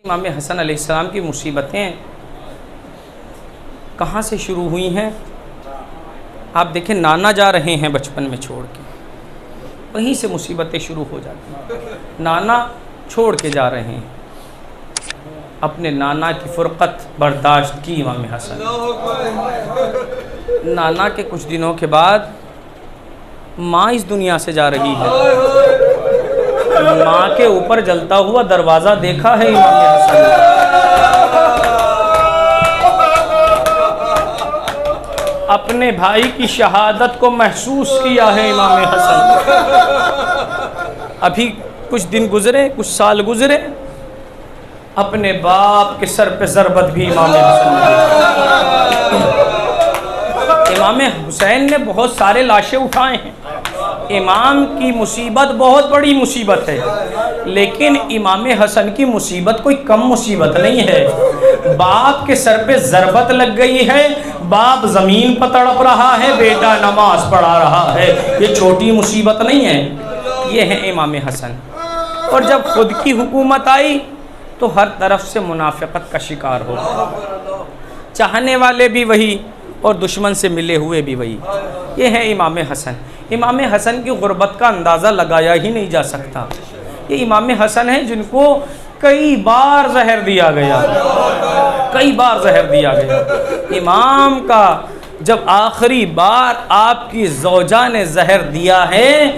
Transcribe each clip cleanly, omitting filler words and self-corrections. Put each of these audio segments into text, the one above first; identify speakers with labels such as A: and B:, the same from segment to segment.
A: امام حسن علیہ السلام کی مصیبتیں کہاں سے شروع ہوئی ہیں؟ آپ دیکھیں، نانا جا رہے ہیں بچپن میں چھوڑ کے، وہیں سے مصیبتیں شروع ہو جاتی ہیں۔ نانا چھوڑ کے جا رہے ہیں، اپنے نانا کی فرقت برداشت کی امام حسن۔ نانا کے کچھ دنوں کے بعد ماں اس دنیا سے جا رہی ہے، ماں کے اوپر جلتا ہوا دروازہ دیکھا ہے امام حسن نے۔ اپنے بھائی کی شہادت کو محسوس کیا ہے امام حسن۔ ابھی کچھ دن گزرے، کچھ سال گزرے، اپنے باپ کے سر پہ ضربت بھی امام حسن نے۔ امام حسین نے بہت سارے لاشیں اٹھائے ہیں، امام کی مصیبت بہت بڑی مصیبت ہے، لیکن امام حسن کی مصیبت کوئی کم مصیبت نہیں ہے۔ باپ کے سر پہ ضربت لگ گئی ہے، باپ زمین پر تڑپ رہا ہے، بیٹا نماز پڑھا رہا ہے، یہ چھوٹی مصیبت نہیں ہے، یہ ہے امام حسن۔ اور جب خود کی حکومت آئی تو ہر طرف سے منافقت کا شکار ہو، چاہنے والے بھی وہی اور دشمن سے ملے ہوئے بھی وہی۔ یہ ہے امام حسن۔ امام حسن کی غربت کا اندازہ لگایا ہی نہیں جا سکتا۔ یہ امام حسن ہیں جن کو کئی بار زہر دیا گیا، کئی بار زہر دیا گیا۔ امام کا جب آخری بار آپ کی زوجہ نے زہر دیا ہے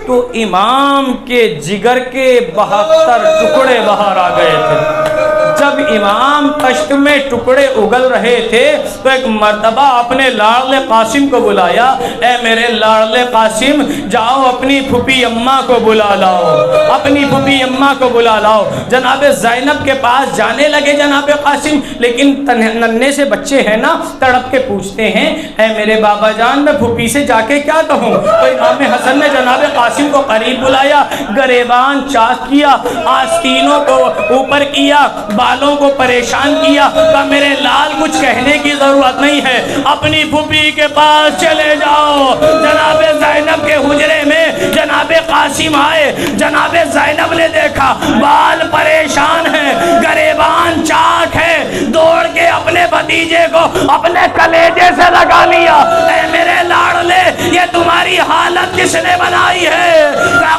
A: تو امام کے جگر کے 72 ٹکڑے باہر آ گئے تھے۔ جب امام تشت میں ٹکڑے اگل رہے تھے تو ایک مرتبہ اپنے لاڈلے قاسم کو بلایا، اے میرے لاڈلے قاسم، جاؤ اپنی پھوپھی اماں کو بلا لاؤ، اپنی پھوپھی اماں کو بلا لاؤ۔ جناب زینب کے پاس جانے لگے جناب قاسم، لیکن ننھے سے بچے ہیں نا، تڑپ کے پوچھتے ہیں، اے میرے بابا جان، میں پھوپھی سے جا کے کیا کہوں؟ تو امام حسن نے جناب قاسم کو قریب بلایا، گریبان چاک کیا، آستینوں کو اوپر کیا، بالوں کو پریشان کیا، کہ میرے لال کچھ کہنے کی ضرورت نہیں ہے، اپنی پھوپھی کے پاس چلے جاؤ۔ جناب زینب کے حجرے میں جناب قاسم آئے، جناب زینب نے دیکھا بال پریشان ہیں، گریبان چاک ہے، دوڑ کے اپنے بھتیجے کو اپنے کلیجے سے لگا لیا، اے میرے لاڈلے، یہ تمہاری حالت کس نے بنائی ہے؟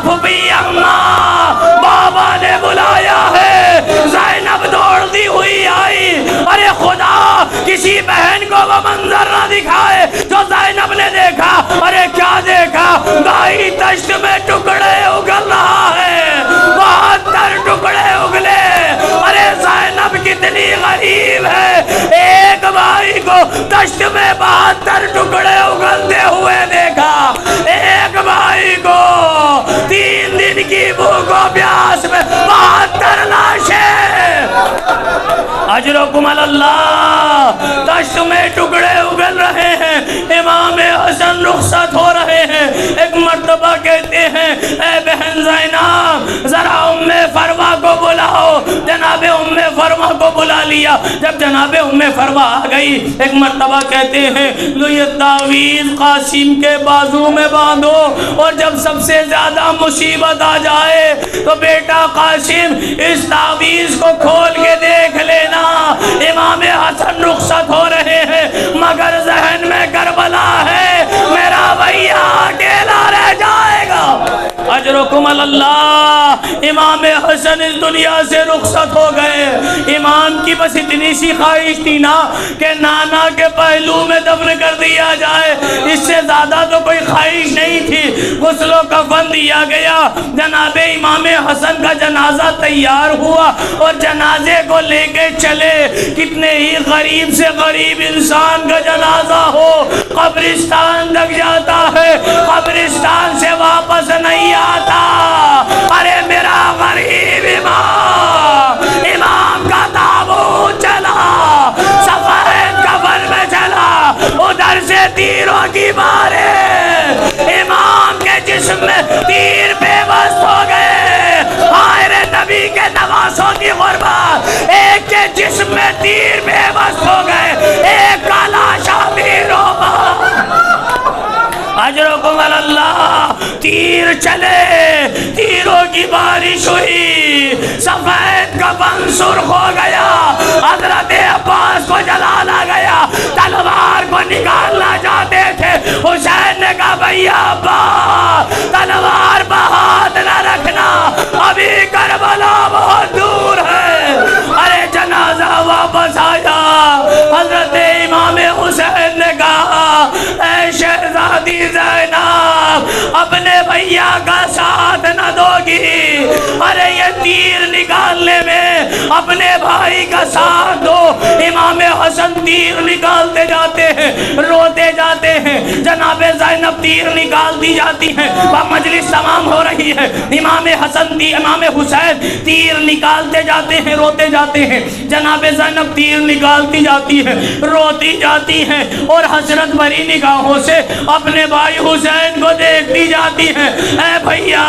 A: پھوپھی اماں، بابا نے بلایا ہے۔ زینب دوڑتی ہوئی آئی، ارے خدا کسی بہن کو وہ منظر نہ دکھائے جو زینب نے دیکھا۔ ارے کیا دیکھا؟ گائے تشت میں ٹکڑے اگل رہا ہے، 72 ٹکڑے اگلے۔ ارے زینب کتنی غریب ہے، ایک بھائی کو تشت میں 72 ٹکڑے اگلتے ہوئے دیکھا، ایک بھائی کو 3 دن کی بھوک و پیاس میں 72 لاشیں۔ اجرکم اللہ، تشت میں ٹکڑے اگل رہے ہیں، امام حسن رخصت ہو رہے ہیں۔ ایک مرتبہ کہتے ہیں، اے بہن زینب، ذرا ام فروا کو بلاؤ۔ جناب ام فروا کو بلا لیا۔ جب جناب ام فروا آ گئی، ایک مرتبہ کہتے ہیں، لو یہ تعویذ قاسم کے بازو میں باندھو، اور جب سب سے زیادہ مصیبت آ جائے تو بیٹا قاسم اس تعویذ کو کھول کے دیکھ لینا۔ امام حسن رخصت ہو رہے ہیں، مگر ذہن میں کربلا ہے، میرا بھیا اکیلا رہ جائے گا۔ اجرکم اللہ، امام حسن اس دنیا سے رخصت ہو گئے۔ امام کی بس اتنی سی خواہش تھی نا کہ نانا کے پہلو میں دفن کر دیا جائے، اس سے زیادہ تو کوئی خواہش نہیں تھی۔ غسل و کفن دیا گیا، جناب امام حسن کا جنازہ تیار ہوا اور جنازے کو لے کے چلے۔ کتنے ہی غریب سے غریب انسان کا جنازہ ہو، قبرستان لگ جاتا ہے، قبرستان سے واپس نہیں آتا۔ ارے میرا غریب امام، امام کا تابوت چلا، سفید کفن میں چلا، ادھر سے تیروں کی باریں، امام کے جسم میں تیر بے بس ہو گئے۔ آئے نبی کے نواسوں کی غربت، ایک کے جسم میں تیر بے بس ہو گئے، ایک کا لاشا بھی روبا۔ اجرکم اللہ، تیر چلے، تیروں کی بارش ہوئی، سفید کفن سرخ ہو گیا، حضرت عباس کو جلانا گیا، تلوار کو نکالنا چاہتے تھے، حسین نے کہا بھیا عباس تلوار پہ ہاتھ نہ رکھنا، ابھی کربلا بہت دور ہے۔ ارے جنازہ واپس آیا، حضرت امام حسین نے کہا اے شہزادی زینب اپنے بھیا کا ساتھ نہ دو گی؟ ارے یہ تیر نکالنے میں اپنے بھائی کا ساتھ دو۔ امام حسن تیر نکالتے جاتے ہیں، روتے جاتے ہیں، جناب زینب تیر نکالتی جاتی ہیں، مجلس تمام ہو رہی ہے، امام حسین تیر نکالتے جاتے ہیں، روتے جاتے ہیں، جناب زینب تیر نکالتی جاتی ہے، روتی جاتی ہیں، اور حسرت بھری نگاہوں سے اپنے بھائی حسین کو دیکھتی جاتی ہیں۔ اے بھیا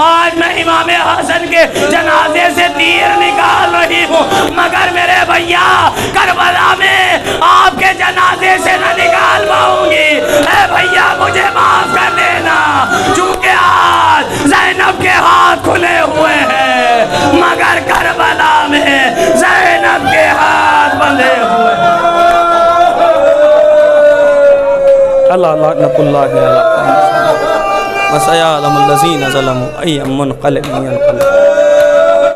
A: آج میں امام حسن کے جنازے سے تیر نکال رہی ہوں، مگر میرے بھیا کربلا میں آپ کے جنازے سے نہ نکال پاؤں گی، اے بھیا مجھے معاف کر دینا، چونکہ آج زینب کے ہاتھ کھلے ہوئے ہیں، مگر کربلا میں زینب کے ہاتھ بندھے ہوئے ہیں۔ اللہ لعنت اللہ علیہ وسيعلم الذين ظلموا أي منقلب ينقلب۔